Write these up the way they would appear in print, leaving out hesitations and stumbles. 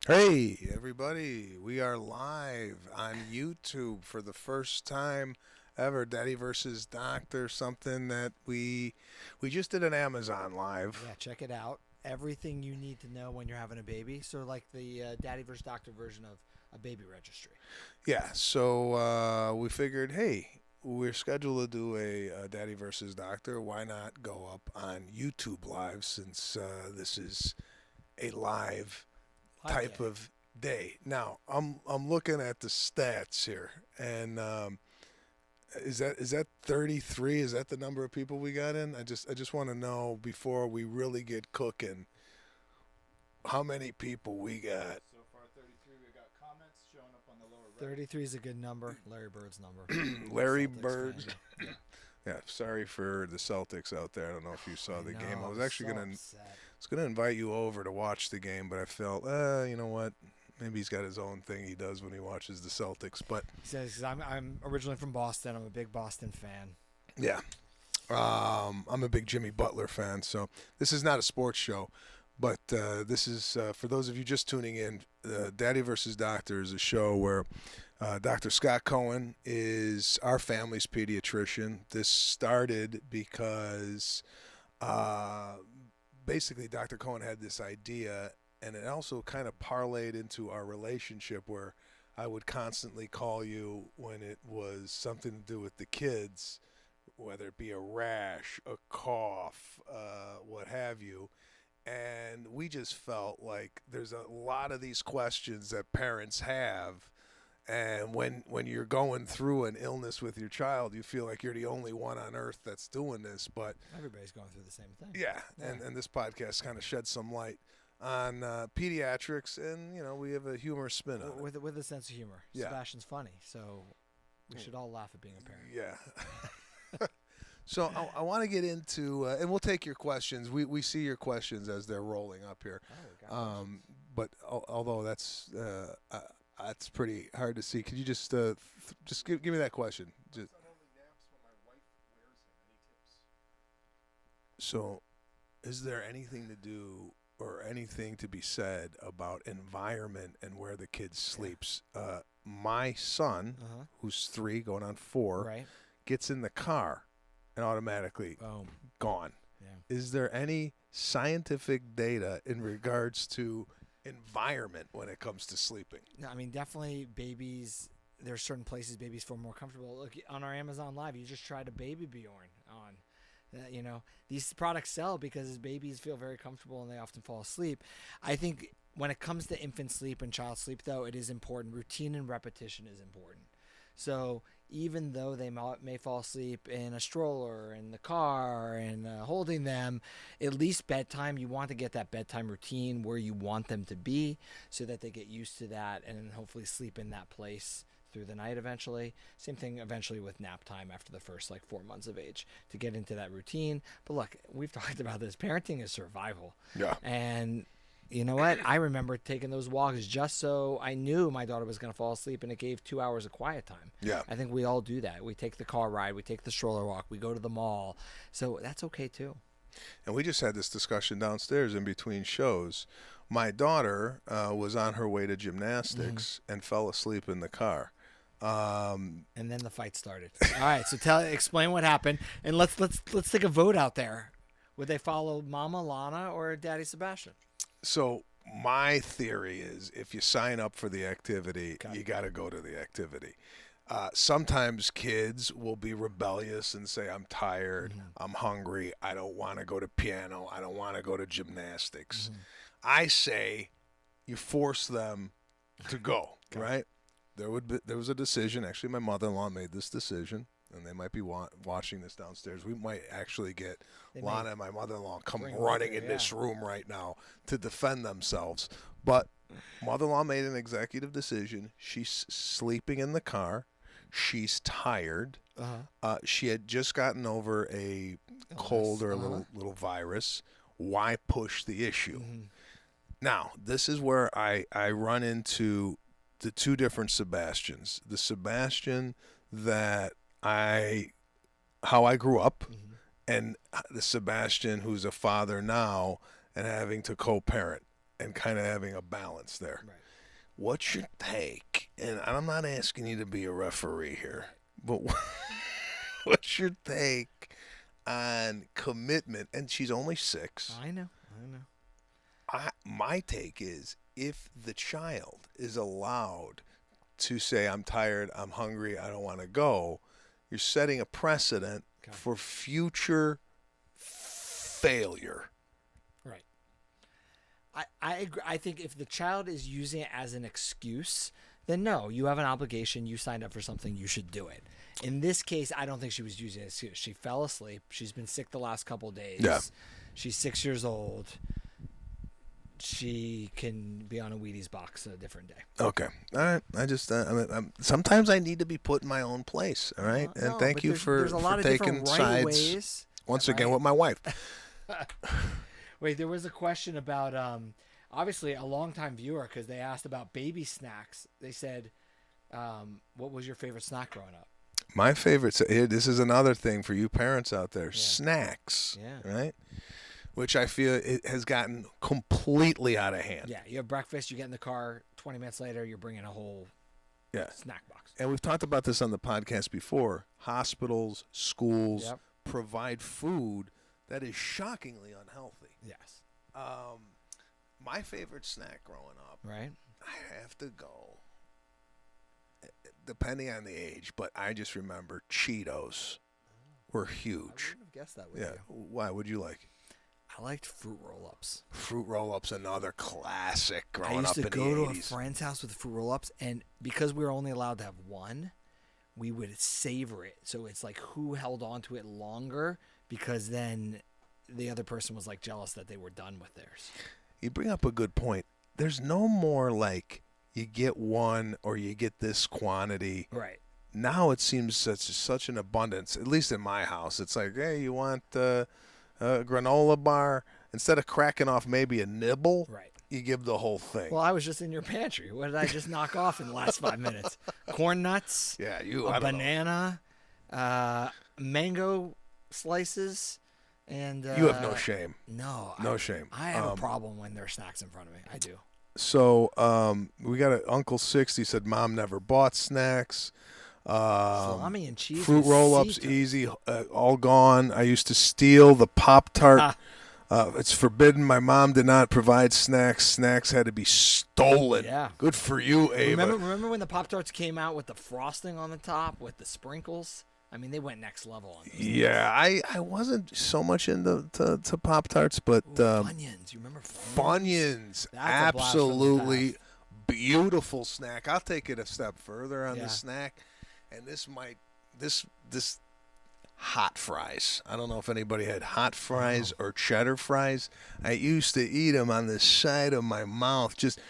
Hey, everybody, we are live on YouTube for the first time ever. Daddy versus Doctor, something that we just did an Amazon live. Yeah, check it out. Everything you need to know when you're having a baby. So, like the Daddy versus Doctor version of a baby registry. Yeah, so we figured, hey, we're scheduled to do a Daddy versus Doctor. Why not go up on YouTube live since this is a live Live type day. of day? Now, I'm looking at the stats here, and is that 33? Is that the number of people we got in? I just want to know before we really get cooking how many people we got. So far, 33. We got comments showing up on the lower right. 33 is a good number. Larry Bird's number. Larry Celtics Bird. fan. Yeah. Yeah, sorry for the Celtics out there. I don't know if you saw the game. I No, was I'm actually so gonna upset. was gonna invite you over to watch the game, but I felt, you know what? Maybe he's got his own thing he does when he watches the Celtics. But He says, 'Cause I'm originally from Boston. I'm a big Boston fan. yeah, I'm a big Jimmy Butler fan, so this is not a sports show, but this is for those of you just tuning in. Daddy versus Doctor is a show where Dr. Scott Cohen is our family's pediatrician. This started because uh, basically Dr. Cohen had this idea, and it also kind of parlayed into our relationship where I would constantly call you when it was something to do with the kids, whether it be a rash, a cough, what have you. And we just felt like there's a lot of these questions that parents have. And when you're going through an illness with your child, you feel like you're the only one on earth that's doing this. But Everybody's going through the same thing. yeah, Yeah. and this podcast kind of sheds some light on pediatrics, and we have a humorous spin on it. With a sense of humor. Yeah. Sebastian's funny, so we should all laugh at being a parent. Yeah. So I want to get into, and we'll take your questions. We see your questions as they're rolling up here. Oh, we got But although that's pretty hard to see, could you just give me that question? Just, so, is there anything to do or anything to be said about environment and where the kid sleeps? My son, Uh-huh. who's 3, going on 4, Right? gets in the car and automatically Boom. gone. Yeah. Is there any scientific data in regards to environment when it comes to sleeping? No, I mean, definitely babies. There's certain places babies feel more comfortable. Look, on our Amazon Live, you just tried a Baby Bjorn on. These products sell because babies feel very comfortable and they often fall asleep. I think when it comes to infant sleep and child sleep, though, it is important. Routine and repetition is important. So even though they may fall asleep in a stroller, in the car, and holding them, at least bedtime, you want to get that bedtime routine where you want them to be so that they get used to that and then hopefully sleep in that place through the night eventually. Same thing eventually with nap time after the first 4 months of age to get into that routine. But look, we've talked about this. Parenting is survival. Yeah. And you know what? I remember taking those walks just so I knew my daughter was going to fall asleep, and it gave 2 hours of quiet time. Yeah. I think we all do that. We take the car ride, we take the stroller walk, we go to the mall. So that's okay too. And we just had this discussion downstairs in between shows. My daughter was on her way to gymnastics and fell asleep in the car. And then the fight started. All right, so explain what happened, and let's take a vote out there. Would they follow Mama Lana or Daddy Sebastian? So my theory is, if you sign up for the activity, Okay. you got to go to the activity. Sometimes kids will be rebellious and say, I'm tired, I'm hungry, I don't want to go to piano, I don't want to go to gymnastics. I say you force them to go, Okay. right? There was a decision. Actually, my mother-in-law made this decision, and they might be watching this downstairs. We might actually get They Lana may and my mother-in-law come bring running over, in this yeah. room right now to defend themselves. But mother-in-law made an executive decision. She's sleeping in the car. She's tired. She had just gotten over a cold or a little virus. Why push the issue? Now, this is where I run into the two different Sebastians. The Sebastian that how I grew up, and the Sebastian who's a father now and having to co-parent. and kind of having a balance there. Right. What's your take? And I'm not asking you to be a referee here, but what's your take on commitment? And she's only 6. I know. My take is if the child is allowed to say, I'm tired, I'm hungry, I don't want to go, you're setting a precedent for future failure. Right. I agree. I think if the child is using it as an excuse, then no, you have an obligation. You signed up for something. You should do it. In this case, I don't think she was using it as an excuse. She fell asleep. She's been sick the last couple of days. Yeah. She's 6 years old. She can be on a Wheaties box a different day. Okay. All right. I just, sometimes I need to be put in my own place. All right. And No, thank but you there's a lot for of taking different right sides ways. once again with my wife. Wait, there was a question about, obviously, a longtime viewer, because they asked about baby snacks. They said, what was your favorite snack growing up? My favorite, this is another thing for you parents out there, snacks, right? Which I feel it has gotten completely out of hand. Yeah, you have breakfast, you get in the car, 20 minutes later, you're bringing a whole snack box. And we've talked about this on the podcast before. Hospitals, schools provide food that is shockingly unhealthy. Yes. My favorite snack growing up, right? I have to go, depending on the age, but I just remember Cheetos were huge. I wouldn't have guessed that with you. Why? What'd you like? I liked Fruit Roll-Ups. Fruit Roll-Ups, another classic growing up in the 80s. I used to go to a friend's house with Fruit Roll-Ups, and because we were only allowed to have one, we would savor it. So it's like who held on to it longer, because then the other person was like jealous that they were done with theirs. You bring up a good point. There's no more like you get one or you get this quantity. Right. Now it seems such an abundance, at least in my house. It's like, hey, you want a granola bar? Instead of cracking off maybe a nibble, you give the whole thing. Well, I was just in your pantry. What did I just knock off in the last 5 minutes? Corn nuts, a banana, mango slices, and... you have no shame. No. No shame. I have a problem when there are snacks in front of me. I do. So we got Uncle 60 said Mom never bought snacks. Salami and cheese. Fruit roll-ups, easy, all gone. I used to steal the Pop-Tart. It's forbidden. My mom did not provide snacks. Snacks had to be stolen. Yeah. Good for you, Ava. Remember when the Pop-Tarts came out with the frosting on the top with the sprinkles? I mean, they went next level on those. Yeah, I wasn't so much into to Pop-Tarts, but Funyuns. You remember Funyuns? Funyuns, absolutely beautiful snack. I'll take it a step further on the snack, and this hot fries. I don't know if anybody had hot fries or cheddar fries. I used to eat them on the side of my mouth, just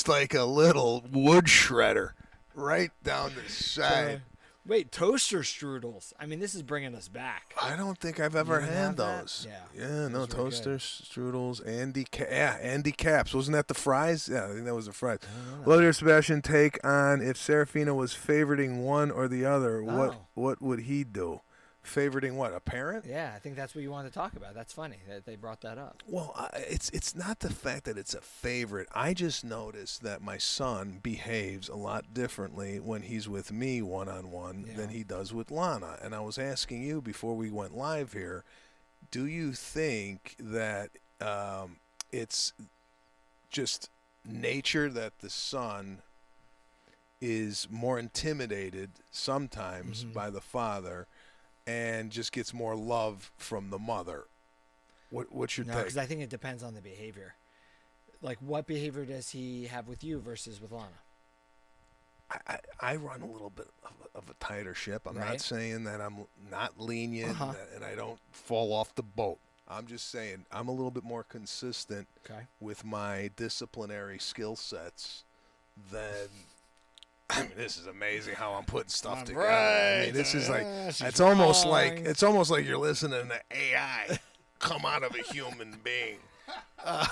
like a little wood shredder, right down the side. Wait, toaster strudels. I mean, this is bringing us back. I don't think I've ever had those. Yeah, no, toaster strudels, Andy Caps. Wasn't that the fries? Yeah, I think that was the fries. Well, dear Sebastian, take on if Serafina was favoriting one or the other, what would he do? Favoriting what? A parent? Yeah, I think that's what you wanted to talk about. That's funny that they brought that up. Well, it's not the fact that it's a favorite. I just noticed that my son behaves a lot differently when he's with me one-on-one than he does with Lana. And I was asking you before we went live here, do you think that it's just nature that the son is more intimidated sometimes by the father and just gets more love from the mother? What's your take? Because I think it depends on the behavior. Like, what behavior does he have with you versus with Lana? I run a little bit of a tighter ship. I'm not saying that I'm not lenient and I don't fall off the boat. I'm just saying I'm a little bit more consistent with my disciplinary skill sets than... I mean, this is amazing how I'm putting stuff together. I mean, this is like it's almost like you're listening to AI come out of a human being. But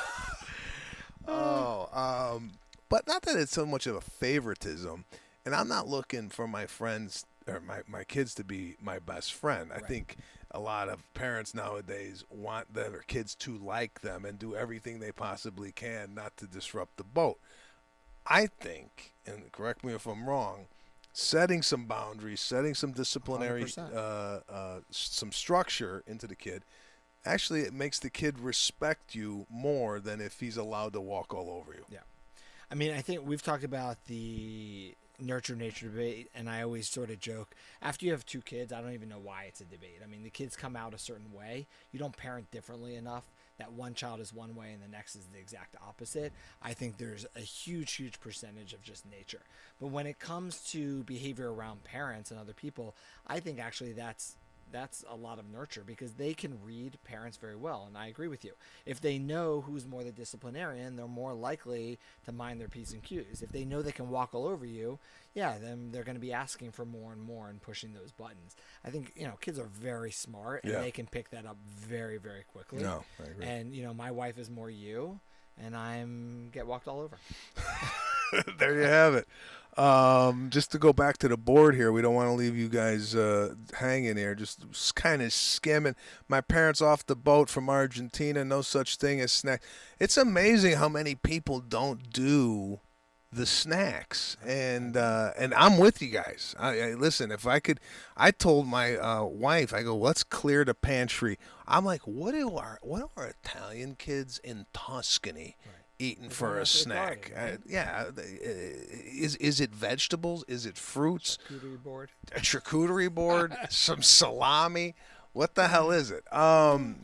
not that it's so much of a favoritism, and I'm not looking for my friends or my kids to be my best friend. I think a lot of parents nowadays want their kids to like them and do everything they possibly can not to disrupt the boat. I think, and correct me if I'm wrong, setting some boundaries, setting some disciplinary, 100%. some structure into the kid, actually it makes the kid respect you more than if he's allowed to walk all over you. Yeah. I mean, I think we've talked about the nurture nature debate, and I always sort of joke, after you have two kids, I don't even know why it's a debate. I mean, the kids come out a certain way. You don't parent differently enough that one child is one way and the next is the exact opposite. I think there's a huge percentage of just nature. But when it comes to behavior around parents and other people, I think actually that's a lot of nurture, because they can read parents very well. And I agree with you. If they know who's more the disciplinarian, they're more likely to mind their P's and Q's. If they know they can walk all over you, yeah, then they're going to be asking for more and more and pushing those buttons. I think, kids are very smart, and they can pick that up very, very quickly. No, I agree. And, my wife is more you, and I'm get walked all over. There you have it. Just to go back to the board here, we don't want to leave you guys hanging here. Just kind of skimming. My parents off the boat from Argentina. No such thing as snack. It's amazing how many people don't do the snacks, and I'm with you guys. I listen. If I could, I told my wife, I go, let's clear the pantry. I'm like, what are our Italian kids in Tuscany eating for a snack? Is it vegetables? Is it fruits? Charcuterie board. A charcuterie board? Some salami? What the hell is it?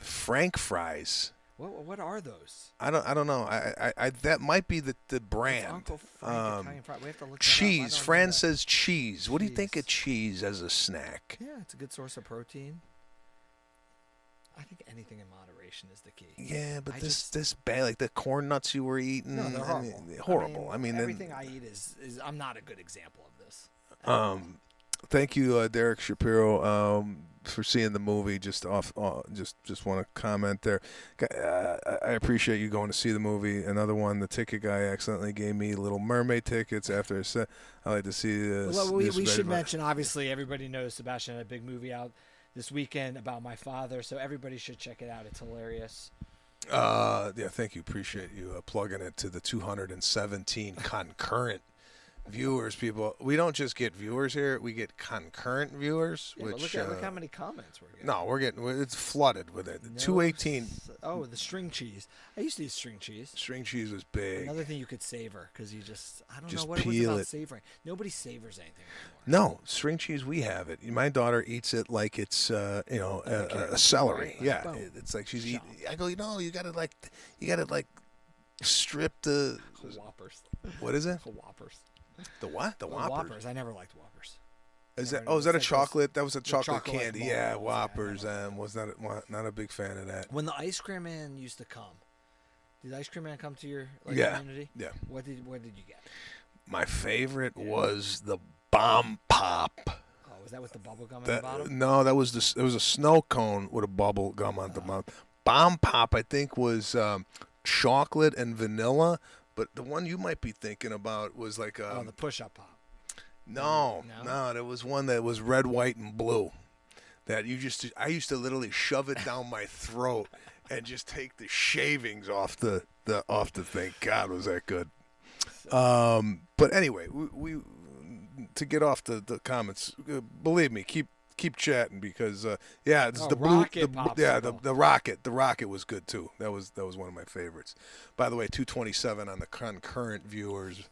Frank fries. What are those? I don't know. I that might be the brand. It's Uncle Frank Italian fry. We have to look that Cheese. up. Fran says cheese. What do you think Cheese. of cheese as a snack? Yeah, it's a good source of protein. I think anything in moderation is the key. Yeah, but this bad, like the corn nuts you were eating. No, they're horrible. Horrible. I mean everything I eat is I'm not a good example of this. Thank you, Derek Shapiro, for seeing the movie. Just want to comment there. I appreciate you going to see the movie. Another one, the ticket guy accidentally gave me Little Mermaid tickets after I said I like to see this. Well, we should mention, obviously, everybody knows Sebastian had a big movie out this weekend about my father, so everybody should check it out. It's hilarious. Thank you. Appreciate you plugging it to the 217 concurrent viewers, people. We don't just get viewers here; we get concurrent viewers. Yeah, which but look how many comments we're getting. No, it's flooded with it. 218. Oh, the string cheese. I used to eat string cheese. String cheese was big. Another thing you could savor, because I don't know Just what it was peel about it. savoring. Nobody savors anything anymore. No, string cheese, we have it. My daughter eats it like it's a celery. Right, Yeah, boom. it's like she's eating. I go, you gotta strip the. Whoppers. What is it? Whoppers. The what? The Whoppers. I never liked Whoppers. Is Never that? Oh, is that a it's like chocolate? That was a chocolate chocolate candy. balls, Yeah, yeah, Whoppers. I never Was not a big fan of that. When the ice cream man used to come, did the ice cream man come to your Yeah, community? yeah. What did you get? My favorite was the Bomb Pop. Oh, was that with the bubble gum at the bottom? No, that was it was a snow cone with a bubble gum on the bottom. Bomb Pop, I think, was chocolate and vanilla. But the one you might be thinking about was like the push-up pop. No, there was one that was red, white, and blue. That I used to literally shove it down my throat and just take the shavings off the thing. God, was that good. But anyway, we to get off the comments. Believe me, keep chatting because it's the blue. The rocket. The rocket was good too. That was one of my favorites. By the way, 227 on the concurrent viewers.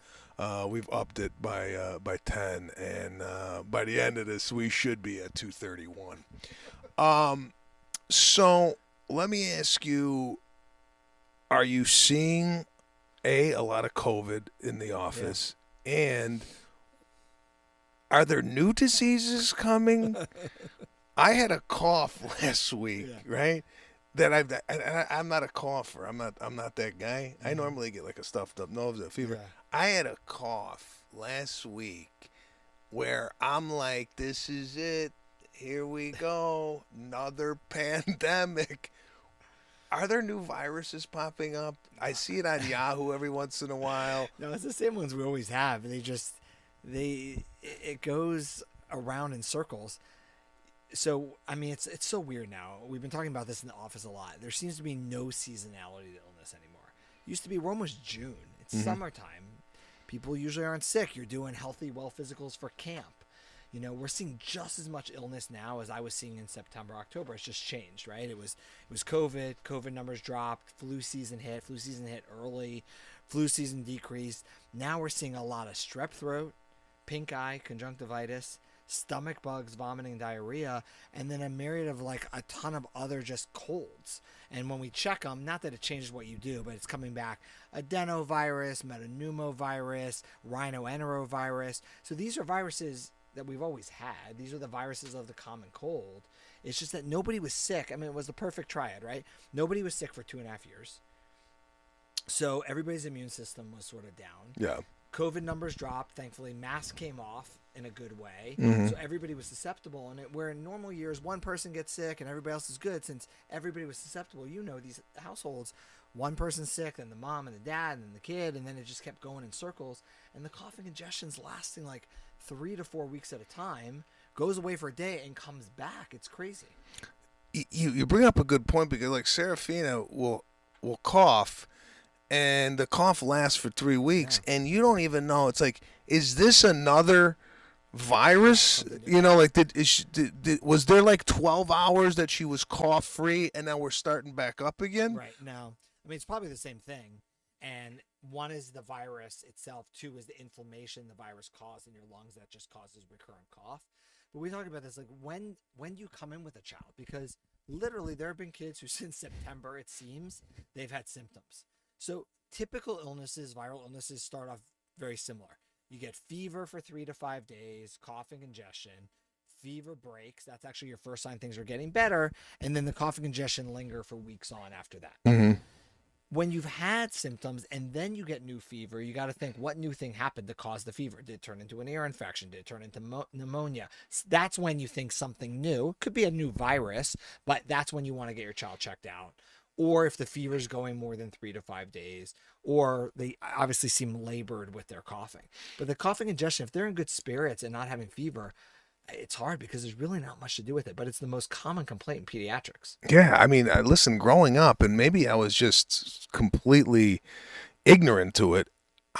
We've upped it by 10, and by the end of this, we should be at 231. So let me ask you: are you seeing a lot of COVID in the office, and are there new diseases coming? I had a cough last week, right? I'm not a cougher. I'm not that guy. I normally get like a stuffed up nose, a fever. Yeah. I had a cough last week where I'm like, this is it. Here we go. Another pandemic. Are there new viruses popping up? I see it on Yahoo every once in a while. No, it's the same ones we always have. It goes around in circles. So I mean, it's so weird now. We've been talking about this in the office a lot. There seems to be no seasonality to illness anymore. Used to be we're almost June. It's summertime. People usually aren't sick. You're doing healthy well physicals for camp. You know, we're seeing just as much illness now as I was seeing in September, October. It's just changed, right? It was COVID. COVID numbers dropped. Flu season hit. Flu season hit early. Flu season decreased. Now we're seeing a lot of strep throat, pink eye, conjunctivitis, stomach bugs, vomiting, diarrhea, and then a myriad of like a ton of other just colds. And when we check them, not that it changes what you do, but it's coming back adenovirus, metapneumovirus, rhinoenterovirus. So these are viruses that we've always had. These are the viruses of the common cold. It's just that nobody was sick. I mean, it was the perfect triad, right? Nobody was sick for 2.5 years. So everybody's immune system was sort of down. Yeah. COVID numbers dropped. Thankfully, masks came off in a good way. So everybody was susceptible. And where in normal years, one person gets sick and everybody else is good, since everybody was susceptible, you know, these households, one person's sick, then the mom and the dad and the kid, and then it just kept going in circles. And the coughing congestion's lasting like 3 to 4 weeks at a time, goes away for a day and comes back. It's crazy. You bring up a good point, because like Serafina will cough, and the cough lasts for 3 weeks, and you don't even know. It's like, is this another virus? You know, like was there like 12 hours that she was cough free, and now we're starting back up again? Right. Now, I mean, it's probably the same thing. And one is the virus itself. Two is the inflammation the virus caused in your lungs that just causes recurrent cough. But we talked about this, like when you come in with a child, because literally there have been kids who since September, it seems, they've had symptoms. So typical illnesses, viral illnesses, start off very similar. You get fever for 3 to 5 days, coughing, congestion. Fever breaks. That's actually your first sign things are getting better. And then the coughing congestion linger for weeks on after that. When you've had symptoms and then you get new fever, you got to think, what new thing happened to cause the fever? Did it turn into an ear infection? Did it turn into pneumonia? That's when you think something new. It could be a new virus, but that's when you want to get your child checked out. Or if the fever is going more than 3 to 5 days, or they obviously seem labored with their coughing. But the coughing congestion, if they're in good spirits and not having fever, it's hard because there's really not much to do with it. But it's the most common complaint in pediatrics. Yeah, I mean, listen, growing up, and maybe I was just completely ignorant to it,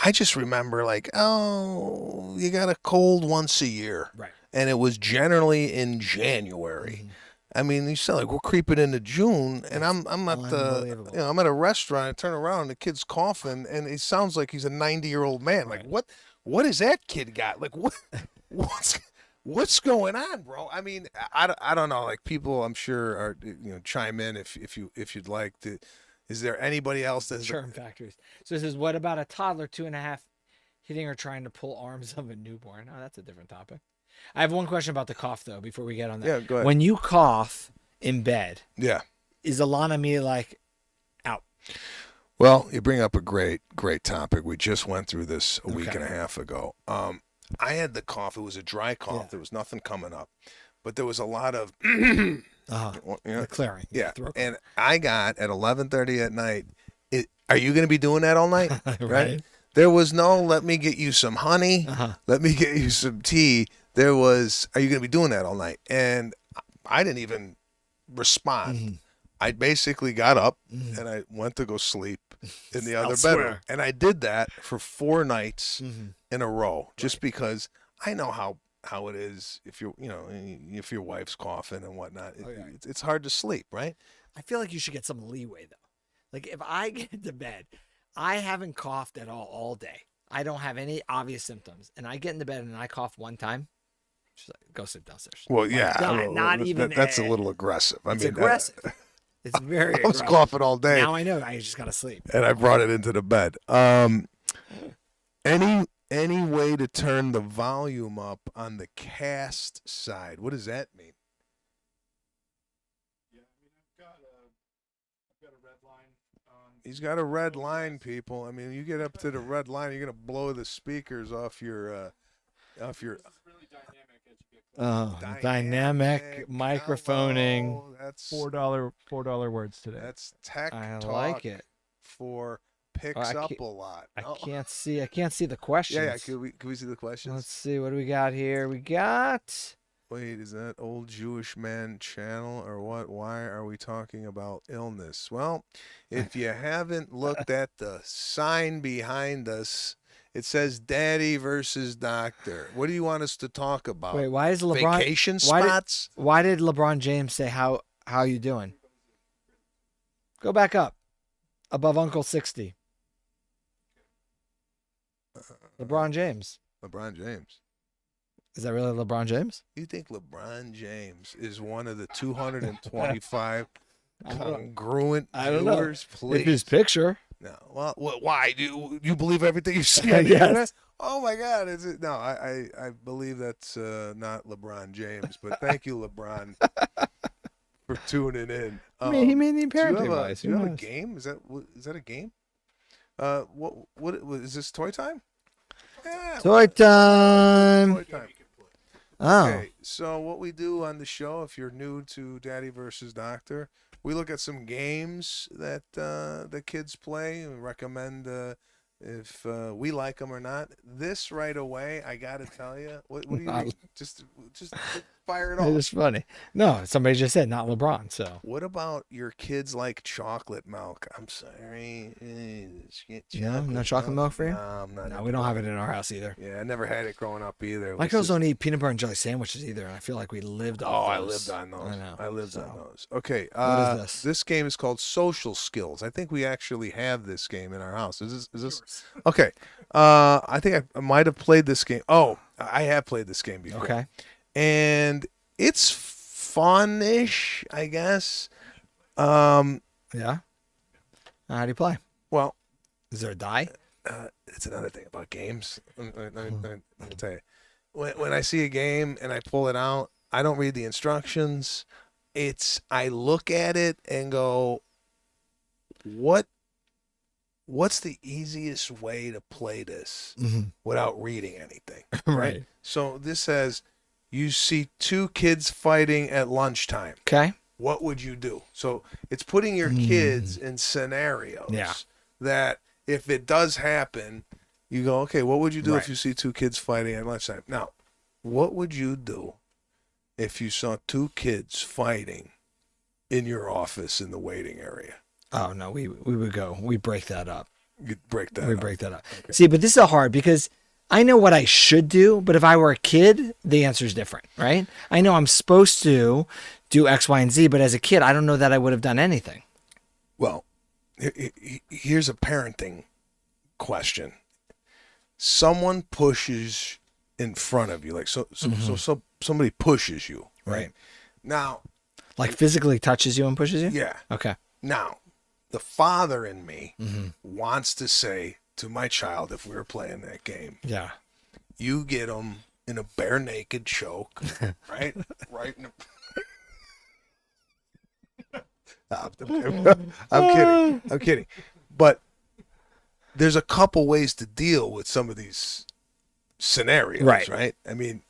I just remember like, oh, you got a cold once a year. Right. And it was generally in January. I mean, you sound like we're creeping into June, and I'm at I'm at a restaurant. I turn around, and the kid's coughing, and it sounds like he's a 90-year-old man. Right. Like, what is that kid got? Like, what's going on, bro? I mean, I don't know. Like, people, I'm sure are chime in if you'd like to. Is there anybody else that's germ factories? So it says, what about a toddler 2.5 hitting or trying to pull arms of a newborn? Oh, that's a different topic. I have one question about the cough, though, before we get on that. Yeah, go ahead. When you cough in bed, is Alana me like out? Well, you bring up a great topic. We just went through this a week and a half ago. I had the cough. It was a dry cough. Yeah. There was nothing coming up. But there was a lot of the clearing. Yeah. And I got at 11:30 at night, are you going to be doing that all night? Right? There was no, let me get you some honey. Let me get you some tea. There was, are you going to be doing that all night? And I didn't even respond. I basically got up and I went to go sleep in the other bedroom. And I did that for 4 nights in a row, just because I know how it is if if your wife's coughing and whatnot. It's hard to sleep, right? I feel like you should get some leeway, though. Like, if I get into bed, I haven't coughed at all day. I don't have any obvious symptoms. And I get into bed and I cough one time. She's like, go sit downstairs. Well, yeah. Not even. That's a little aggressive. It's aggressive. It's very I was coughing all day. Now I know. I just got to sleep. And I brought it into the bed. Any way to turn the volume up on the cast side? What does that mean? Yeah, I mean, I've got a red line on. He's got a red line, people. I mean, you get up to the red line, you're gonna blow the speakers off your. This is really dynamic as you get closer. Dynamic microphoning. Hello. That's $4 words today. That's tech I talk like it. for picks up a lot. I can't see the questions. Yeah. Can we see the questions? Let's see. What do we got here? We got. Wait, is that old Jewish man channel or what? Why are we talking about illness? Well, if you haven't looked at the sign behind us, it says Daddy versus Doctor. What do you want us to talk about? Wait, why is LeBron? Vacation why did- spots? Why did LeBron James say how you doing? Go back up, above Uncle 60. LeBron James. LeBron James. Is that really LeBron James? You think LeBron James is one of the 225 congruent I don't know. viewers? Please. It's his picture. No. Well, why? Do you believe everything you see? Yes. Oh my God! Is it? No, I believe that's not LeBron James. But thank you, LeBron, for tuning in. I mean, he made the Do you parenting have advice. do you have a game? Is that a game? What is this? Toy time? Yeah, Toy time. toy time. Oh. Okay, so what we do on the show, if you're new to Daddy versus Doctor, we look at some games that the kids play and recommend if we like them or not. This right away, I got to tell you, what do you mean? Just fire it off. It's funny. No, somebody just said not LeBron. So What about your kids like chocolate milk? I'm sorry. no chocolate milk for you? No, I'm not. No, we don't have it in our house either. Yeah, I never had it growing up either. My girls don't eat peanut butter and jelly sandwiches either, and I feel like we lived Oh, off I those. lived on those. I know. I lived So, on those. Okay. What is this? This game is called Social Skills. I think we actually have this game in our house. Is this? Okay. I think I might have played this game. Oh, I have played this game before. Okay. And it's fun-ish, I guess. Um, Yeah. How do you play? well, Is there a die? it's another thing about games. Let me tell you. When I see a game and I pull it out, I don't read the instructions. I look at it and go, what's the easiest way to play this without reading anything? Right. So this says you see two kids fighting at lunchtime. Okay. What would you do? So it's putting your kids in scenarios that if it does happen, you go, okay, what would you do if you see two kids fighting at lunchtime? Now, what would you do if you saw two kids fighting in your office in the waiting area? Oh no, we would go. We break that up. You'd break that We up. break that up. Okay. See, but this is hard because I know what I should do, but if I were a kid, the answer is different, right? I know I'm supposed to do X, Y, and Z, but as a kid, I don't know that I would have done anything. Well, here's a parenting question. Someone pushes in front of you, like so somebody pushes you, right? Now, Like physically touches you and pushes you? yeah. Okay. Now, the father in me wants to say to my child, if we were playing that game, Yeah. you get him in a bare naked choke, right? Right. I'm kidding. But there's a couple ways to deal with some of these scenarios, right? I mean,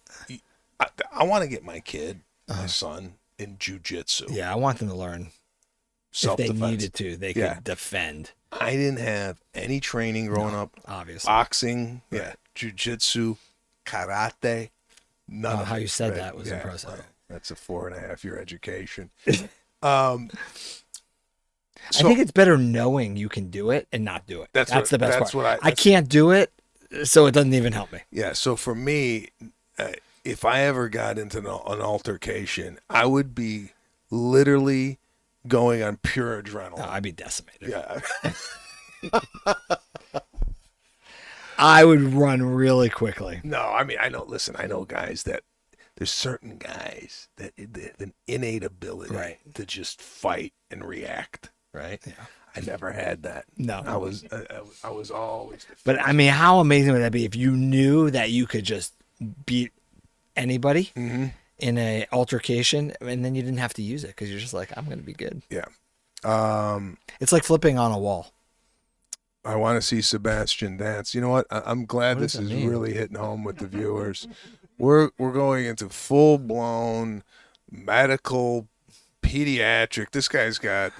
I want to get my kid, my son, in jujitsu. Yeah, I want them to learn. If they Self-defense. needed to, they could defend. I didn't have any training growing up. Obviously. Boxing, jujitsu, karate. None of How it, you said right? that was impressive. Well, that's a 4.5-year education. I think it's better knowing you can do it and not do it. That's the best that's part. what I can't do it, so it doesn't even help me. Yeah, so for me, if I ever got into an altercation, I would be literally going on pure adrenaline. No, I'd be decimated. Yeah. I would run really quickly. No, I mean, I know guys that there's certain guys that they have an innate ability to just fight and react, right? Yeah. I never had that. No. I was always But I mean, how amazing would that be if you knew that you could just beat anybody in a altercation, and then you didn't have to use it because you're just like, I'm going to be good. Yeah. It's like flipping on a wall. I want to see Sebastian dance. You know what? I'm glad this is really hitting home with the viewers. We're going into full blown medical pediatric. This guy's got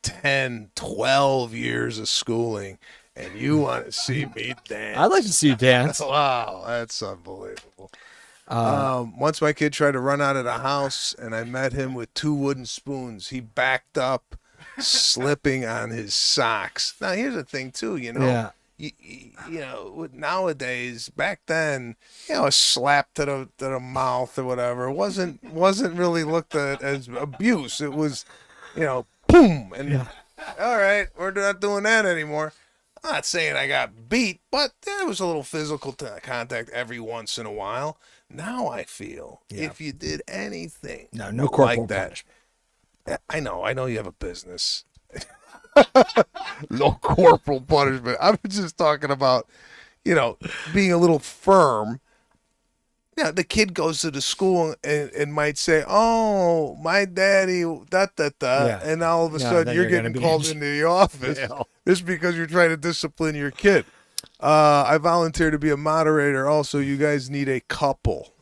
10, 12 years of schooling, and you want to see me dance? I'd like to see you dance. Wow, that's unbelievable. Once my kid tried to run out of the house, and I met him with 2 wooden spoons. He backed up, slipping on his socks. Now, here's the thing, too, you know. Yeah. You know, nowadays, back then, you know, a slap to the mouth or whatever wasn't really looked at as abuse. It was, you know, boom, and all right, we're not doing that anymore. I'm not saying I got beat, but there was a little physical contact every once in a while. Now I feel if you did anything, no corporal like that, punishment. I know you have a business. No corporal punishment. I was just talking about, you know, being a little firm. Yeah, the kid goes to the school and might say, "Oh, my daddy, and all of a sudden then you're you're getting gonna be called into the office just because you're trying to discipline your kid. I volunteer to be a moderator. Also, you guys need a couple.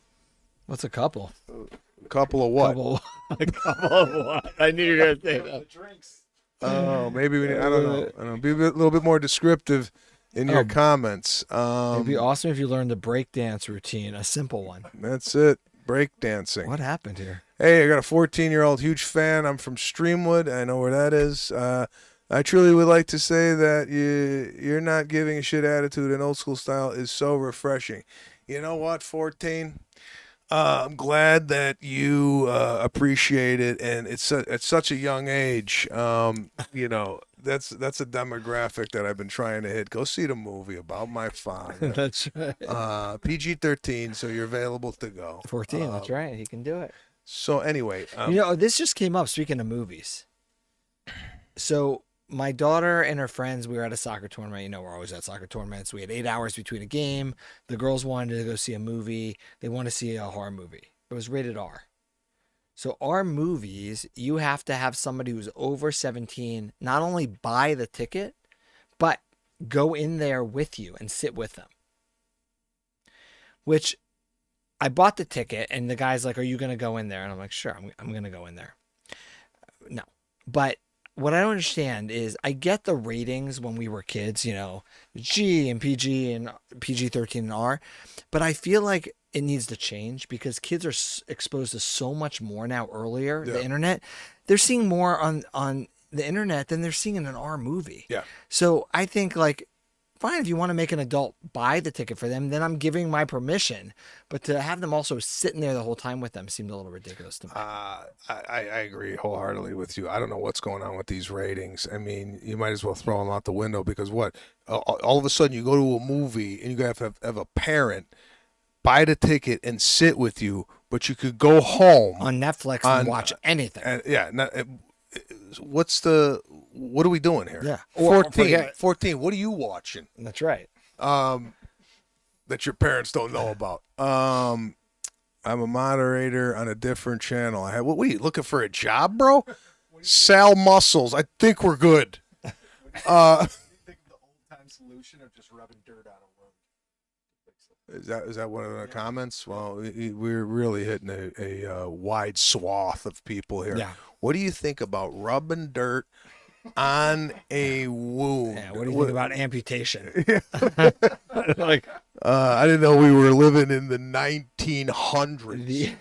What's a couple? Couple of what? A couple of what? I knew you were gonna say that. The drinks. Oh, maybe we need, I don't know. Be a little bit more descriptive in your comments. It'd be awesome if you learned the breakdance routine, a simple one. That's it. Break dancing. What happened here? Hey, I got a 14-year-old huge fan. I'm from Streamwood. I know where that is. I truly would like to say that you're not giving a shit attitude and old school style is so refreshing. You know what, 14? I'm glad that you appreciate it, and it's at such a young age. You know, that's a demographic that I've been trying to hit. Go see the movie about my father. That's right. PG-13, so you're available to go. 14, that's right. He can do it. So anyway, You know, this just came up, speaking of movies. So my daughter and her friends, we were at a soccer tournament. You know, we're always at soccer tournaments. We had 8 hours between a game. The girls wanted to go see a movie. They want to see a horror movie. It was rated R. So our movies, you have to have somebody who's over 17 not only buy the ticket, but go in there with you and sit with them. Which I bought the ticket, and the guy's like, "Are you going to go in there?" And I'm like, "Sure, I'm going to go in there." No. But what I don't understand is I get the ratings when we were kids, you know, G and PG-13 and R, but I feel like it needs to change because kids are exposed to so much more now earlier, the internet. They're seeing more on the internet than they're seeing in an R movie. Yeah. So I think, like, fine, if you want to make an adult buy the ticket for them, then I'm giving my permission. But to have them also sitting there the whole time with them seemed a little ridiculous to me. I agree wholeheartedly with you. I don't know what's going on with these ratings. I mean, you might as well throw them out the window because what? All of a sudden you go to a movie and you have to have a parent buy the ticket and sit with you, but you could go home on Netflix and watch anything. What are we doing here? Yeah. 14. What are you watching? That's right. That your parents don't know about. I'm a moderator on a different channel. What are you looking for, a job, bro? Sal Muscles. I think we're good. What do you think of the old-time solution of just rubbing dirt on a wound? Is that one of the comments? Well, we're really hitting a wide swath of people here. Yeah. What do you think about rubbing dirt on a wound? Yeah, what do you think about amputation? Like, I didn't know we were living in the 1900s.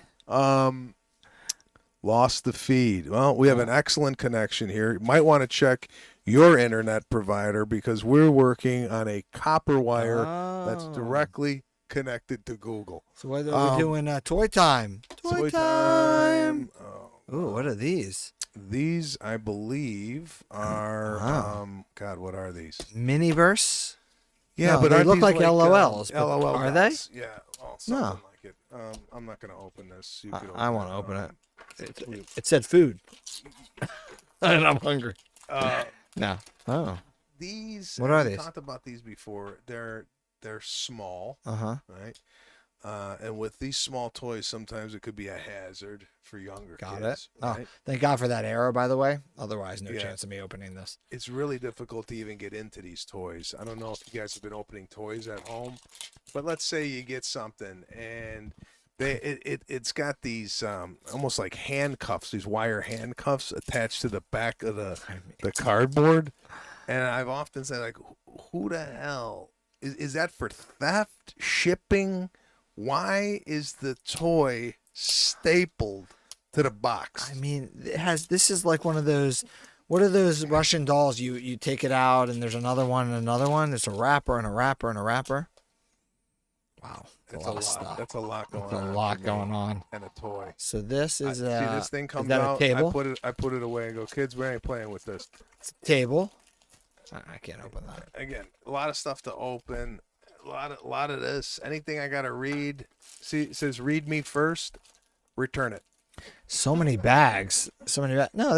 Lost the feed. Well, we have an excellent connection here. You might want to check your internet provider because we're working on a copper wire that's directly connected to Google. So what are we doing? Toy time. Toy time. Ooh, what are these? These, I believe, are God. What are these? Miniverse. Yeah, No, but they are look these like LOLs. but LOL are dots? they? Yeah. Oh, something No. like it. I'm not going to open this. You could I want to open it. It said food, and I'm hungry. No. Oh. These. What are we these? talked about these before. They're small, Uh-huh. right? And with these small toys, sometimes it could be a hazard for younger Got kids. it. Oh, Right? thank God for that arrow, by the way. Otherwise, no Yeah. chance of me opening this. It's really difficult to even get into these toys. I don't know if you guys have been opening toys at home, but let's say you get something and it's got these almost like handcuffs, these wire handcuffs attached to the back of the cardboard. And I've often said, like, who the hell is that for theft, shipping? Why is the toy stapled to the box? I mean, this is like one of those. What are those Russian dolls? You take it out and there's another one and another one. There's a wrapper and a wrapper and a wrapper. Wow, That's a lot. stuff. That's a lot going That's on. a lot for me. going on. And a toy. So this is See, this thing comes that a out. table? I put it away and go, kids, we ain't playing with this. It's a table. I can't open that. Again, a lot of stuff to open. A lot of this. Anything I gotta read. See, it says read me first. Return it. So many bags. So many bags. No,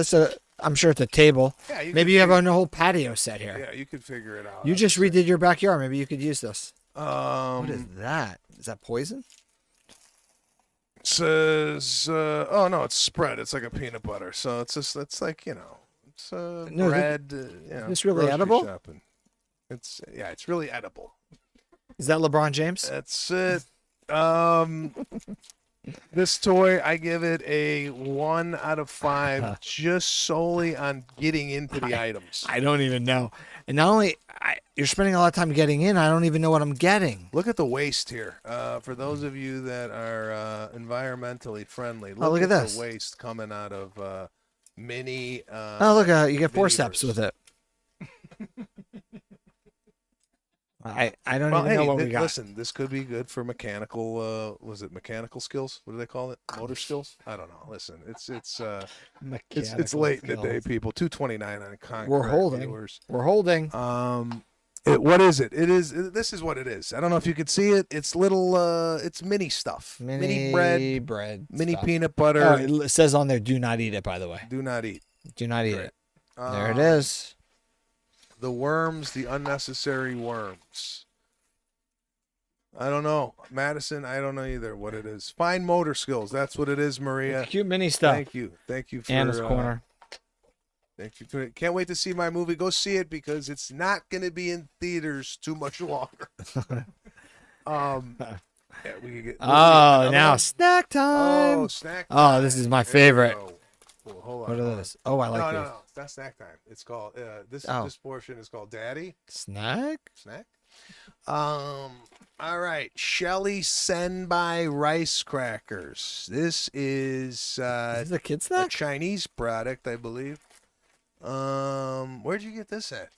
I'm sure it's a table. Yeah, Maybe you have a whole patio set here. Yeah, you could figure it out. You just redid your backyard. Maybe you could use this. What What is that? Is that poison? Says oh no, it's spread. It's like a peanut butter. So it's like, it's bread. this really grocery edible? shopping. It's really edible. Is that LeBron James? That's it. This toy, I give it a 1 out of 5, just solely on getting into the items. I don't even know. And not only you're spending a lot of time getting in, I don't even know what I'm getting. Look at the waste here. For those of you that are environmentally friendly, look at this. the waste coming out of mini. Oh, look, you get forceps with it. I don't even know what we got. Listen, this could be good for mechanical. Was it mechanical skills? What do they call it? Motor skills? I don't know. Listen, it's late in the day, people. 229 on concrete. We're holding. Viewers. We're holding. What is it? This is what it is. I don't know if you can see it. It's little. It's mini stuff. Mini bread. Mini stuff. peanut butter. Oh, it says on there, do not eat it, by the way. Do not eat. Do not eat Right. it. There it is. The worms, the unnecessary worms. I don't know. Madison, I don't know either what it is. Fine motor skills. That's what it is, Maria. Cute mini stuff. Thank you. Thank you for Anna's Corner. Thank you. Can't wait to see my movie. Go see it because it's not going to be in theaters too much longer. Yeah, we can get. Now snack time. Oh, snack time. Oh, this is my favorite. Well, hold on. What are those? Oh, I like these. No. It's not snack time. It's called this portion is called Daddy Snack? All right. Shelly Senbai rice crackers. This is Is this a kid a snack? Chinese product, I believe. Where'd you get this at?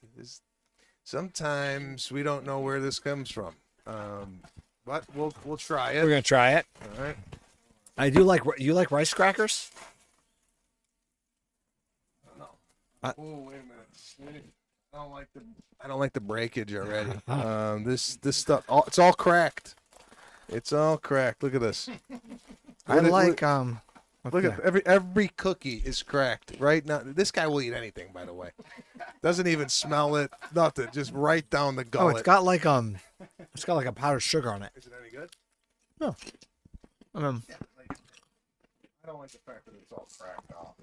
Sometimes we don't know where this comes from. But we'll try it. We're gonna try it. All right. I do like. You like rice crackers? Oh, wait a minute. I don't like the breakage already. This stuff, it's all cracked. It's all cracked. Look at this. Look Look at every cookie is cracked right now. This guy will eat anything, by the way. Doesn't even smell it. Nothing. Just right down the Oh, gullet. it's got like a powdered sugar on it. Is it any good? No. I don't like the fact that it's all cracked off.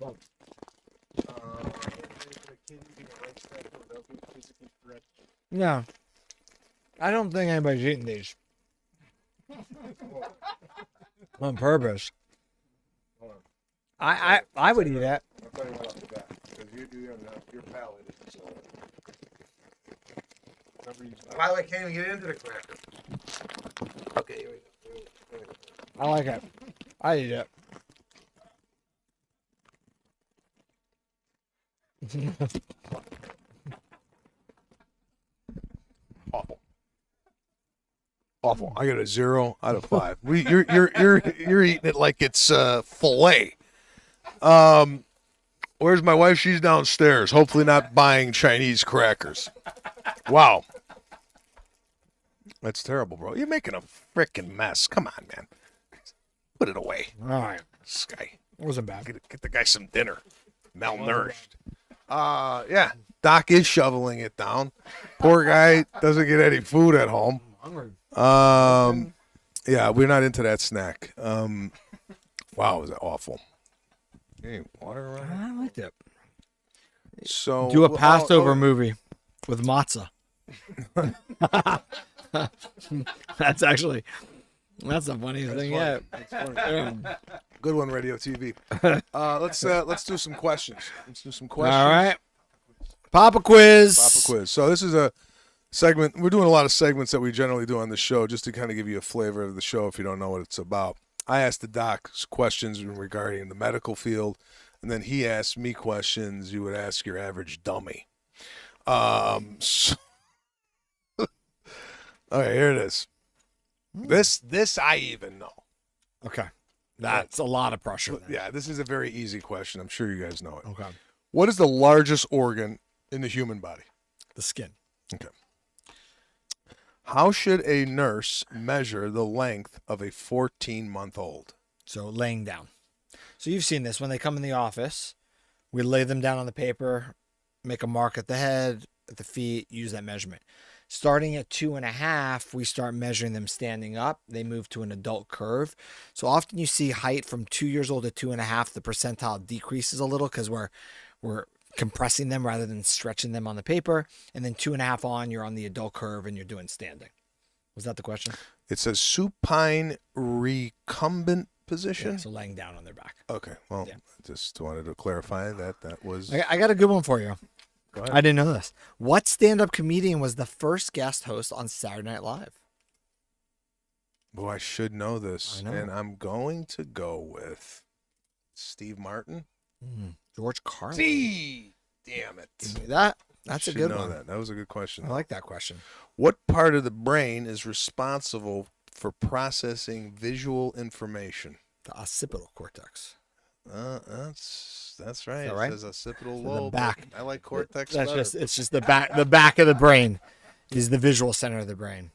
No. I don't think anybody's eating these. On purpose. I would eat that. I'll tell you right off the bat, because your palate is. By the way, can't even get into the cracker. Okay, here we go. I like it. I eat it. Awful. I got a 0 out of 5. You're eating it like it's filet. Where's my wife? She's downstairs. Hopefully not buying Chinese crackers. Wow. That's terrible, bro. You're making a freaking mess. Come on, man. Put it away. All right. This guy. It wasn't bad. Get the guy some dinner. Malnourished. Yeah. Doc is shoveling it down. Poor guy doesn't get any food at home. Yeah, we're not into that snack. Wow, was that awful? Any water around? I liked it. So Do a Passover movie with matzah. That's the funniest thing yet. Good one, Radio TV. Let's do some questions. All right. Papa quiz. Papa quiz. So this is segment. We're doing a lot of segments that we generally do on the show just to kind of give you a flavor of the show if you don't know what it's about. I asked the doc questions regarding the medical field, and then he asked me questions you would ask your average dummy. So, okay, here it is. This I even know. Okay. That's a lot of pressure. Then. Yeah, this is a very easy question. I'm sure you guys know it. Okay. What is the largest organ in the human body? The skin. Okay. How should a nurse measure the length of a 14-month-old? So laying down. So you've seen this when they come in the office. We lay them down on the paper, make a mark at the head, at the feet, use that measurement. Starting at 2.5, we start measuring them standing up. They move to an adult curve. So often you see height from 2 years old to 2.5, the percentile decreases a little because we're compressing them rather than stretching them on the paper. And then 2.5 on, you're on the adult curve and you're doing standing. Was that the question? It says supine recumbent position. Yeah, so laying down on their back. Okay, well, Yeah. just wanted to clarify that was. I got a good one for you. Go ahead. I didn't know this. What stand-up comedian was the first guest host on Saturday Night Live? Boy, I should know this, I know. and I'm going to go with Steve Martin. George Carlin. See, damn it! That's a Should good know one. That was a good question. I like that question. What part of the brain is responsible for processing visual information? The occipital cortex. That's right. Is that right? It says occipital So the lobe. back. I like cortex That's better. it's just the back. The back of the brain is the visual center of the brain.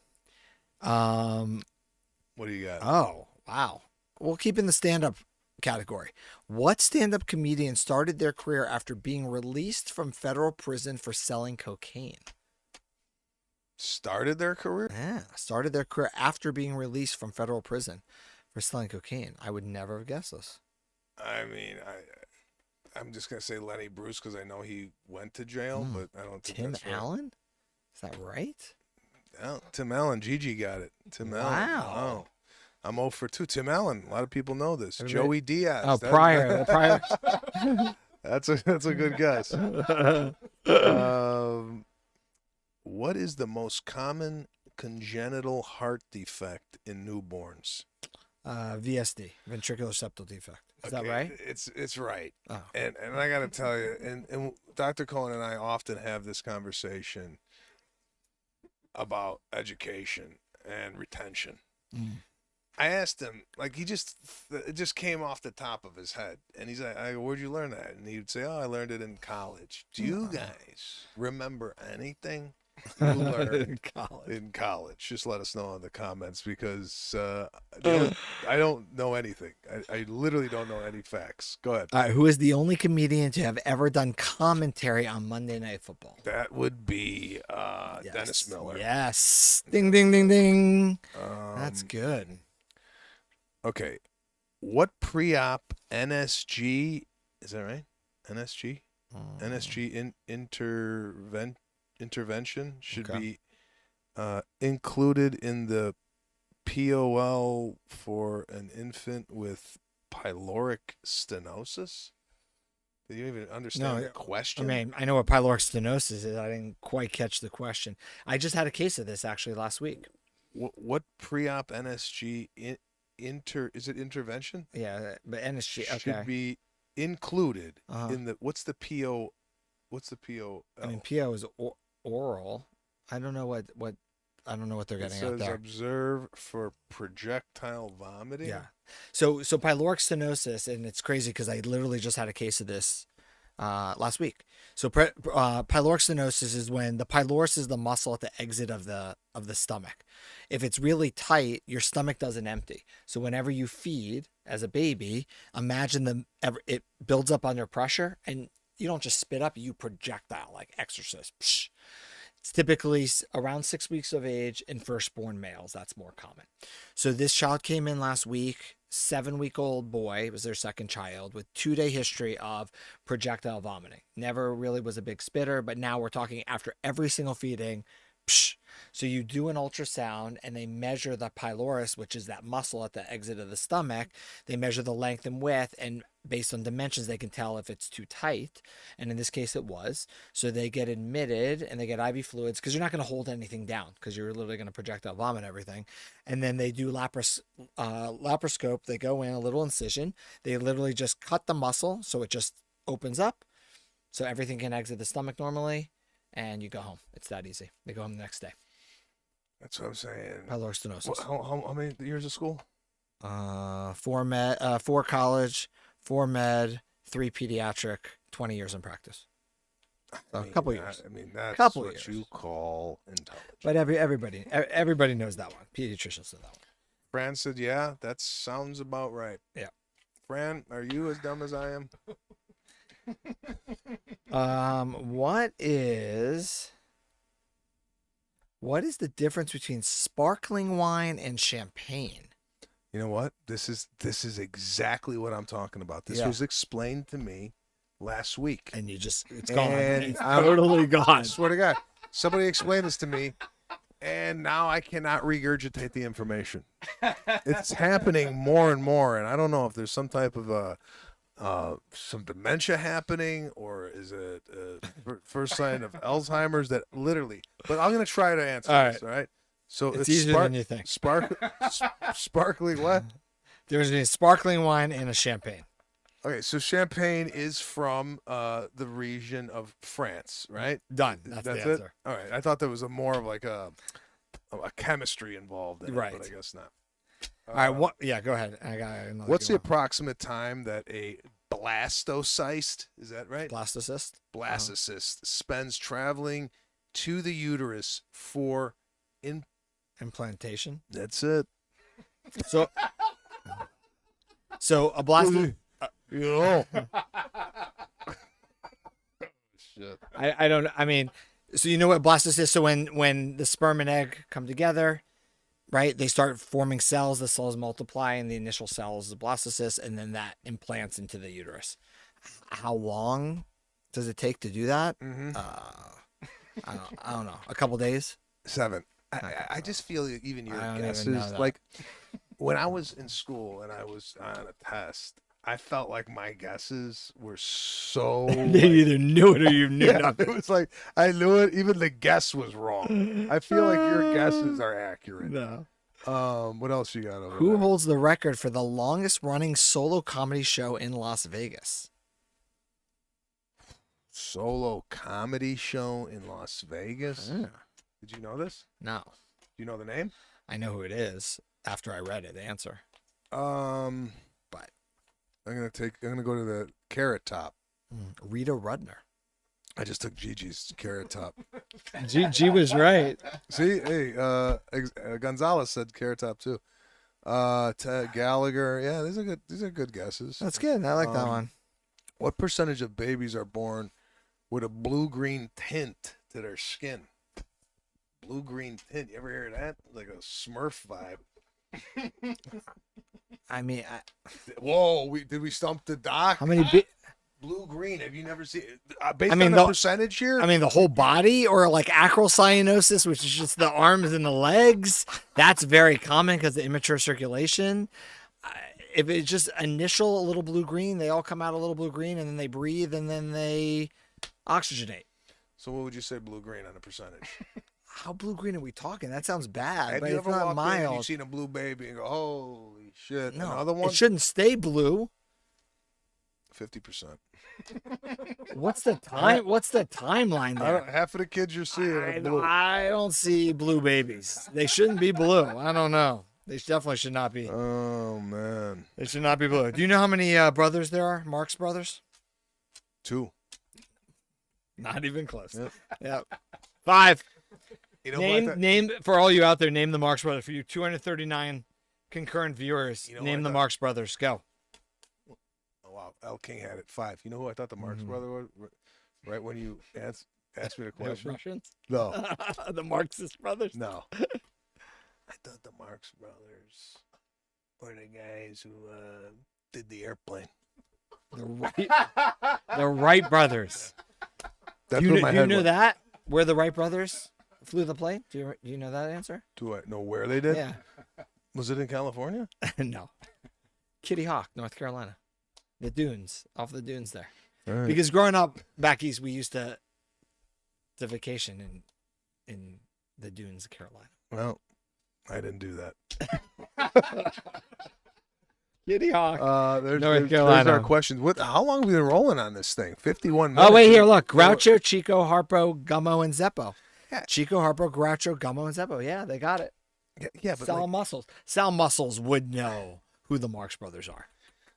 What do you got? Oh wow. We'll keep in the stand-up category. What stand-up comedian started their career after being released from federal prison for selling cocaine? Started their career? Yeah, started their career after being released from federal prison for selling cocaine. I would never have guessed this. I mean, I'm just gonna say Lenny Bruce because I know he went to jail, but I don't think Tim that's right. Allen? Is that right? Oh, Tim Allen. Gigi got it. Tim Allen. Wow. Oh, I'm 0 for 2. Tim Allen. A lot of people know this. Everybody- Joey Diaz. Oh, That- Pryor. That's a good guess. What is the most common congenital heart defect in newborns? VSD, ventricular septal defect. Is that Okay, right? It's right. Oh. And I got to tell you, and Dr. Cohen and I often have this conversation about education and retention. I asked him, like, it just came off the top of his head. And he's like, where'd you learn that? And he would say, oh, I learned it in college. Do you guys remember anything you learned in college? Just let us know in the comments because I don't know anything. I literally don't know any facts. Go ahead. All right, who is the only comedian to have ever done commentary on Monday Night Football? That would be Yes. Dennis Miller. Yes. Ding, ding, ding, ding. That's good. Okay. What pre-op NSG, is that right? NSG? NSG intervention should be included in the POL for an infant with pyloric stenosis? Did you even understand the question? I mean, I know what pyloric stenosis is. I didn't quite catch the question. I just had a case of this actually last week. What pre-op NSG is it intervention? Yeah, but NSG Should be included in the what's the PO? What's the PO? I mean, PO is oral. I don't know what they're getting at there. Observe for projectile vomiting. Yeah. So pyloric stenosis, and it's crazy because I literally just had a case of this last week. So pyloric stenosis is when the pylorus is the muscle at the exit of the stomach. If it's really tight, your stomach doesn't empty. So whenever you feed as a baby, imagine it builds up under pressure, and you don't just spit up, you projectile like Exorcist. Psh. It's typically around 6 weeks of age in firstborn males. That's more common. So this child came in last week, 7-week-old boy. It was their second child with 2-day history of projectile vomiting. Never really was a big spitter, but now we're talking after every single feeding, So you do an ultrasound and they measure the pylorus, which is that muscle at the exit of the stomach. They measure the length and width, and based on dimensions, they can tell if it's too tight. And in this case, it was. So they get admitted and they get IV fluids because you're not going to hold anything down because you're literally going to projectile vomit everything. And then they do laparoscope. They go in a little incision. They literally just cut the muscle so it just opens up so everything can exit the stomach normally, and you go home. It's that easy. They go home the next day. That's what I'm saying. Pyloric stenosis. How many years of school? 4 college, 4 med, 3 pediatric, 20 years in practice. So a couple years. I mean, that's Couple what years. you call intelligent. But everybody knows that one. Pediatricians know that one. Fran said, yeah, that sounds about right. Yeah. Fran, are you as dumb as I am? What is the difference between sparkling wine and champagne? You know what? This is exactly what I'm talking about. This Yeah. was explained to me last week. And it's gone. And It's I'm- totally I gone. swear to God, somebody explained this to me, and now I cannot regurgitate the information. It's happening more and more, and I don't know if there's some type of some dementia happening, or is it first sign of Alzheimer's that literally. But I'm gonna try to answer All this. All right. So It's easier than you think. Sparkling what? There's a sparkling wine and a champagne. Okay, so champagne is from the region of France, right? Done. That's the it. answer. All right, I thought there was more of like a chemistry involved in Right. it, but I guess not. All right. Yeah, go ahead. I got another. What's the good one. approximate time that a blastocyst, is that right? Blastocyst? Blastocyst spends traveling to the uterus for Implantation. That's it. So a blastocyst. You know. Shit. I don't. I mean, so you know what blastocyst is? So when the sperm and egg come together, right? They start forming cells. The cells multiply, and the initial cell is the blastocyst, and then that implants into the uterus. How long does it take to do that? Mm-hmm. I don't know. A couple days. 7. I just feel even your I don't even guesses, know that. like when I was in school and I was on a test, I felt like my guesses were so. You either knew it or you knew Yeah, nothing. it was like I knew it. Even the guess was wrong. I feel like your guesses are accurate. No. What else you got over Who there? holds the record for the longest running solo comedy show in Las Vegas? Solo comedy show in Las Vegas. Yeah. Did you know this? No. Do you know the name? I know who it is after I read it, the answer. But But I'm gonna go to the Carrot Top. Rita Rudner. I just took Gigi's Carrot Top. G was right. See, hey, Gonzalez said Carrot Top too. Ted Gallagher. Yeah, these are good guesses. That's good. I like that one. What percentage of babies are born with a blue-green tint to their skin? Blue-green tint. You ever hear that? Like a Smurf vibe. I mean, Whoa, did we stump the doc? how many? Blue-green. Have you never seen based I mean, on the percentage here? I mean, the whole body, or like acral cyanosis, which is just the arms and the legs. That's very common because of immature circulation. If it's just initial a little blue-green, they all come out a little blue-green, and then they breathe, and then they oxygenate. So what would you say blue-green on a percentage? How blue-green are we talking? That sounds bad, Have but you it's ever not walked in and mild. you've seen a blue baby and go, holy shit. No, Another one? it shouldn't stay blue. 50%. What's the time? What's the timeline there? Half of the kids you're seeing are blue. I don't see blue babies. They shouldn't be blue. I don't know. They definitely should not be. Oh, man. They should not be blue. Do you know how many brothers there are? Marx brothers? 2. Not even close. Yep. Yep. 5. You know what? Name for all you out there. Name the Marx brothers for you. 239 concurrent viewers. You know name what? the Marx brothers. Go. Oh, wow. L. King had it 5. You know who I thought the Marx brother was? Right when you asked me the question? Russians. No. The Marxist brothers. No. I thought the Marx brothers were the guys who did the airplane. The Wright brothers. That's Do what you, my do you head know went. that? We're the Wright brothers. Flew the plane? Do you know that answer? Do I know where they did? Yeah. Was it in California? No. Kitty Hawk, North Carolina. The dunes, off the dunes there. All right. Because growing up back east, we used to vacation in the dunes of Carolina. Well, I didn't do that. Kitty Hawk. There's Carolina. our questions. How long have we been rolling on this thing? 51 minutes. Oh, wait, here, look. Groucho, Chico, Harpo, Gummo, and Zeppo. Yeah. Chico, Harpo, Groucho, Gummo, and Zeppo. Yeah, they got it. Yeah, but Sal Muscles. Sal Muscles would know who the Marx Brothers are.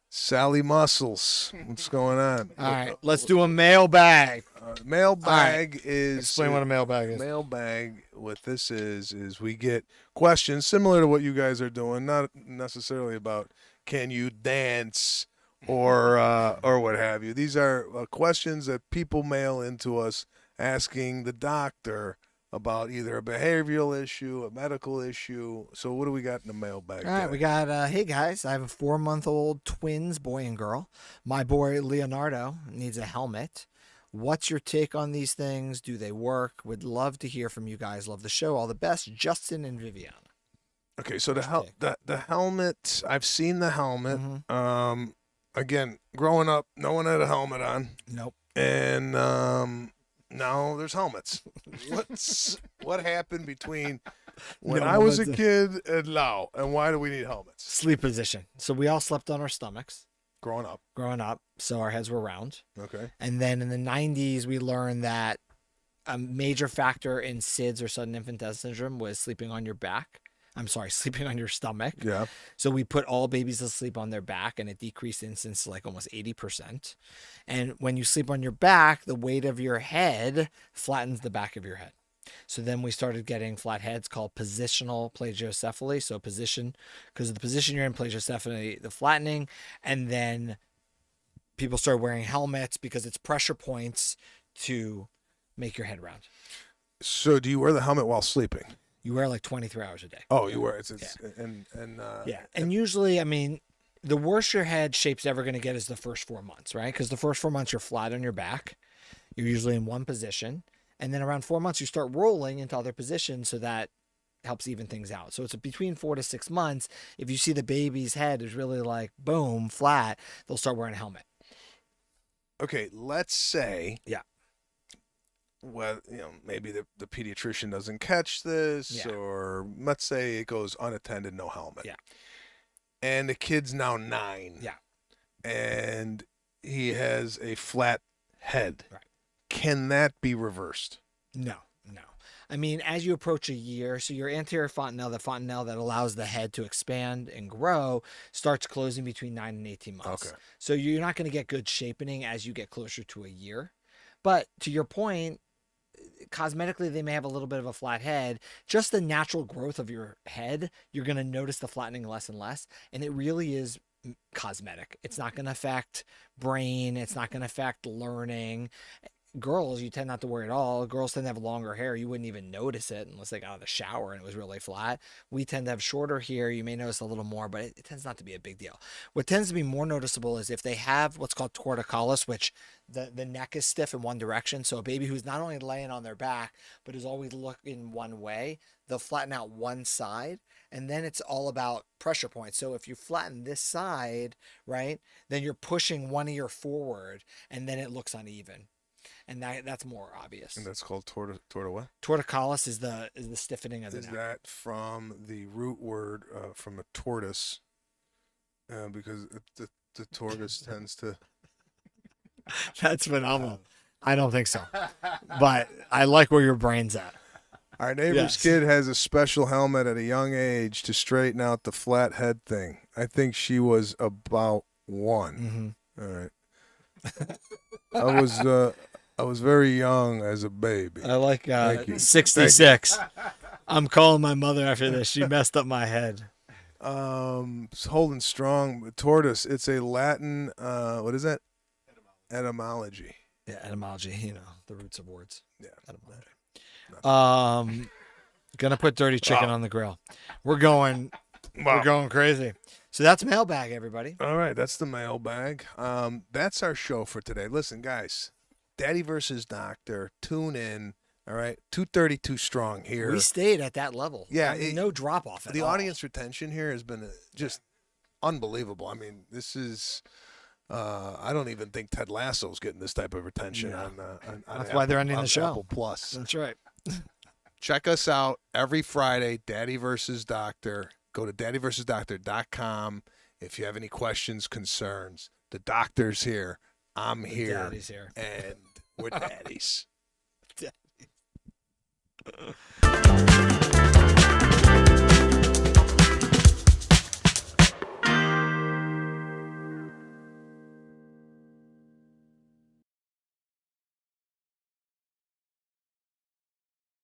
Sally Muscles. What's going on? All right, let's do a mailbag. Mailbag is... Explain what a mailbag is. Mailbag, what this is we get questions similar to what you guys are doing, not necessarily about can you dance or what have you. These are questions that people mail into us asking the doctor about either a behavioral issue, a medical issue. So what do we got in the mailbag? All right, we got, hey guys, I have a 4-month-old twins, boy and girl. My boy Leonardo needs a helmet. What's your take on these things? Do they work? Would love to hear from you guys. Love the show. All the best, Justin and Viviana. Okay, so the helmet, I've seen the helmet. Mm-hmm. Again, growing up, no one had a helmet on. Nope. And now there's helmets. What happened between when I was a kid and now, and why do we need helmets? Sleep position. So we all slept on our stomachs Growing up. So our heads were round. Okay. And then in the 90s, we learned that a major factor in SIDS or sudden infant death syndrome was sleeping on your back. Sleeping on your stomach. Yeah. So we put all babies to sleep on their back, and it decreased incidence to like almost 80%. And when you sleep on your back, the weight of your head flattens the back of your head. So then we started getting flat heads called positional plagiocephaly. So position, because of the position you're in, plagiocephaly, the flattening. And then people started wearing helmets because it's pressure points to make your head round. So do you wear the helmet while sleeping? You wear like 23 hours a day. Oh, you wear it. Yeah. And usually, I mean, the worst your head shape's ever going to get is the first 4 months, right? Because the first 4 months you're flat on your back. You're usually in one position. And then around 4 months, you start rolling into other positions, so that helps even things out. So it's between 4 to 6 months. If you see the baby's head is really like, boom, flat, they'll start wearing a helmet. Okay, let's say... Yeah. Well, maybe the pediatrician doesn't catch this, or let's say it goes unattended, no helmet. Yeah. And the kid's now 9. Yeah. And he has a flat head. Right. Can that be reversed? No. I mean, as you approach a year, so your anterior fontanelle, the fontanelle that allows the head to expand and grow, starts closing between 9 and 18 months. Okay. So you're not going to get good shaping as you get closer to a year. But to your point, cosmetically, they may have a little bit of a flat head. Just the natural growth of your head, you're going to notice the flattening less and less. And it really is cosmetic. It's not going to affect brain. It's not going to affect learning. Girls, you tend not to worry at all. Girls tend to have longer hair. You wouldn't even notice it unless they got out of the shower and it was really flat. We tend to have shorter hair. You may notice a little more, but it tends not to be a big deal. What tends to be more noticeable is if they have what's called torticollis, which the neck is stiff in one direction. So a baby who's not only laying on their back, but is always looking one way, they'll flatten out one side. And then it's all about pressure points. So if you flatten this side, right, then you're pushing one ear forward and then it looks uneven. And that's more obvious. And that's called what? Torticollis is the stiffening of the neck. Is that from the root word from a tortoise? Because the tortoise tends to... That's phenomenal. I don't think so. But I like where your brain's at. Our neighbor's kid has a special helmet at a young age to straighten out the flat head thing. I think she was about 1. Mm-hmm. All right. I was very young as a baby. I like Thank you. 66. I'm calling my mother after this. She messed up my head. It's holding strong. Tortoise. It's a Latin. What is that? Etymology. Yeah, etymology. The roots of words. Yeah. Etymology. Gonna put dirty chicken on the grill. We're going crazy. So that's Mailbag, everybody. All right, that's the Mailbag. That's our show for today. Listen, guys, Daddy versus Doctor. Tune in. All right, 232 strong here. We stayed at that level. Yeah, I mean, no drop off at the all. audience retention here has been just unbelievable. I mean, this is. I don't even think Ted Lasso's getting this type of retention on That's why they're ending the show. Apple Plus. That's right. Check us out every Friday, Daddy versus Doctor. Go to daddyversusdoctor.com if you have any questions, concerns. The doctor's here. I'm here. Daddy's here. And we're daddies. Daddies.